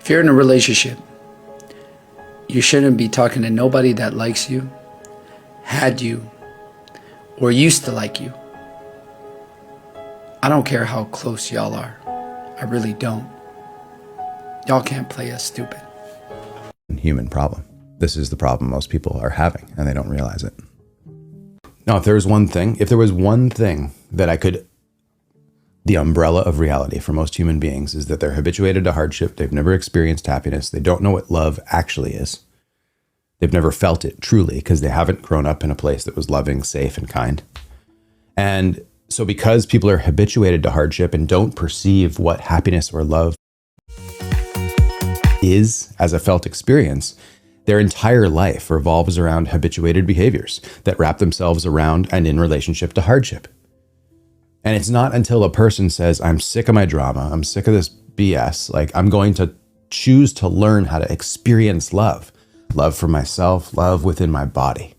If you're in a relationship, you shouldn't be talking to nobody that likes you, had you, or used to like you. I don't care how close y'all are. I really don't. Y'all can't play us stupid. Human problem. This is the problem most people are having, and they don't realize it. Now, if there was one thing that the umbrella of reality for most human beings is that they're habituated to hardship. They've never experienced happiness. They don't know what love actually is. They've never felt it truly because they haven't grown up in a place that was loving, safe, and kind. And so because people are habituated to hardship and don't perceive what happiness or love is as a felt experience, their entire life revolves around habituated behaviors that wrap themselves around and in relationship to hardship. And it's not until a person says, I'm sick of my drama, I'm sick of this BS, like I'm going to choose to learn how to experience love for myself, love within my body,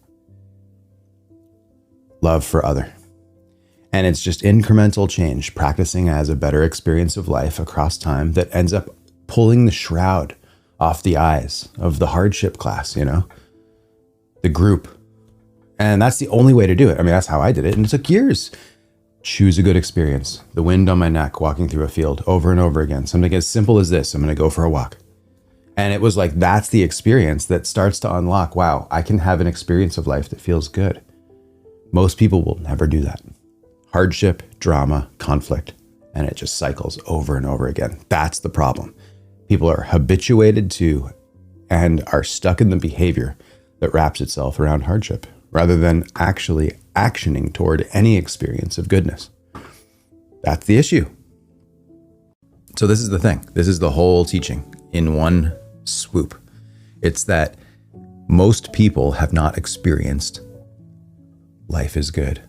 love for other. And it's just incremental change, practicing as a better experience of life across time that ends up pulling the shroud off the eyes of the hardship class, the group. And that's the only way to do it. I mean, that's how I did it. And it took years. Choose a good experience. The wind on my neck, walking through a field over and over again. Something as simple as this. I'm going to go for a walk. And it was like, that's the experience that starts to unlock, wow, I can have an experience of life that feels good. Most people will never do that. Hardship, drama, conflict, and it just cycles over and over again. That's the problem. People are habituated to and are stuck in the behavior that wraps itself around hardship, rather than actually actioning toward any experience of goodness. That's the issue. So this is the thing. This is the whole teaching in one swoop. It's that most people have not experienced life is good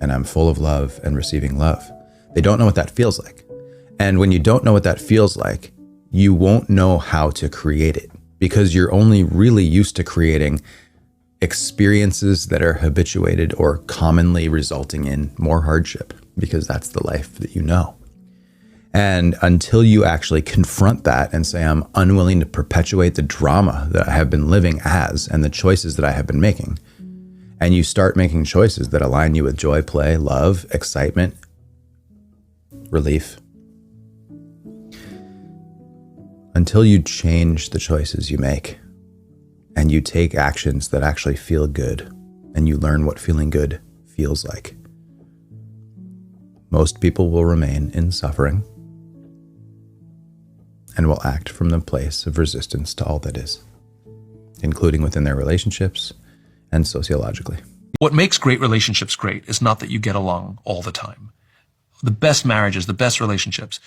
and I'm full of love and receiving love. They don't know what that feels like. And when you don't know what that feels like, you won't know how to create it, because you're only really used to creating experiences that are habituated or commonly resulting in more hardship, because that's the life that you know. And until you actually confront that and say, I'm unwilling to perpetuate the drama that I have been living as and the choices that I have been making, and you start making choices that align you with joy, play, love, excitement, relief, until you change the choices you make and you take actions that actually feel good and you learn what feeling good feels like, most people will remain in suffering and will act from the place of resistance to all that is, including within their relationships and sociologically. What makes great relationships great is not that you get along all the time. The best marriages, the best relationships,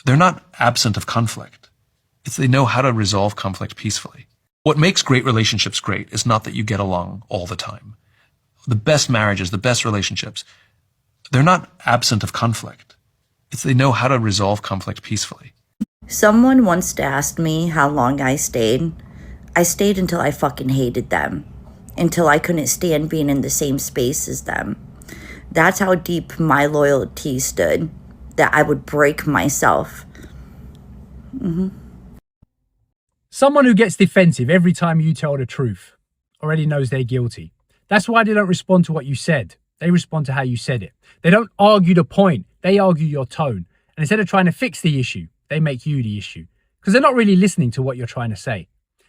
they're not absent of conflict. It's they know how to resolve conflict peacefully. What makes great relationships great is not that you get along all the time. The best marriages, the best relationships, they're not absent of conflict. It's they know how to resolve conflict peacefully. Someone once asked me how long I stayed. I stayed until I fucking hated them. Until I couldn't stand being in the same space as them. That's how deep my loyalty stood. That I would break myself. Someone who gets defensive every time you tell the truth already knows they're guilty. That's why they don't respond to what you said. They respond to how you said it. They don't argue the point. They argue your tone. And instead of trying to fix the issue, they make you the issue. Because they're not really listening to what you're trying to say.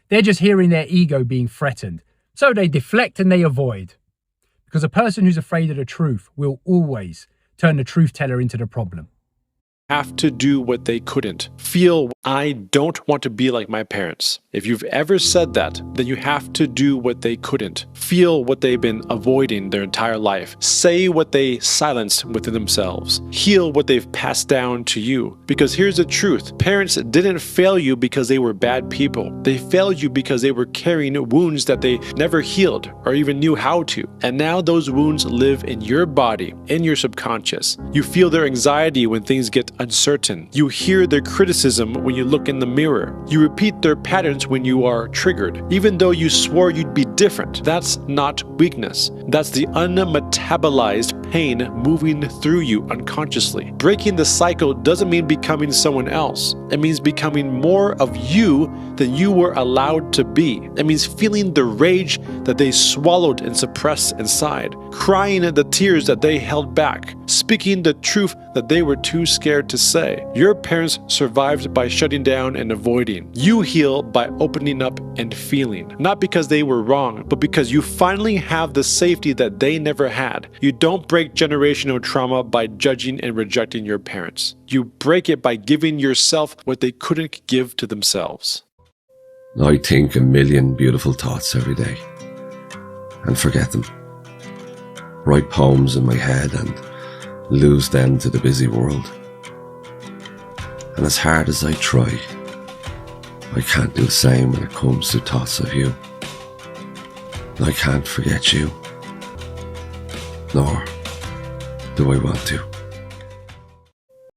They're just hearing their ego being threatened. So they deflect and they avoid. Because a person who's afraid of the truth will always turn the truth teller into the problem. Have to do what they couldn't. Feel, I don't want to be like my parents. If you've ever said that, then you have to do what they couldn't. Feel what they've been avoiding their entire life. Say what they silenced within themselves. Heal what they've passed down to you. Because here's the truth. Parents didn't fail you because they were bad people. They failed you because they were carrying wounds that they never healed or even knew how to. And now those wounds live in your body, in your subconscious. You feel their anxiety when things get uncertain. You hear their criticism when you look in the mirror. You repeat their patterns when you are triggered. Even though you swore you'd be different. That's not weakness. That's the unmetabolized pain moving through you unconsciously. Breaking the cycle doesn't mean becoming someone else. It means becoming more of you than you were allowed to be. It means feeling the rage that they swallowed and suppressed inside, crying the tears that they held back, speaking the truth that they were too scared to say. Your parents survived by shutting down and avoiding. You heal by opening up and feeling. Not because they were wrong, but because you finally have the safety that they never had. You don't break generational trauma by judging and rejecting your parents. You break it by giving yourself what they couldn't give to themselves. I think a million beautiful thoughts every day and forget them. Write poems in my head and lose them to the busy world. And as hard as I try, I can't do the same when it comes to thoughts of you. I can't forget you, nor do I want to.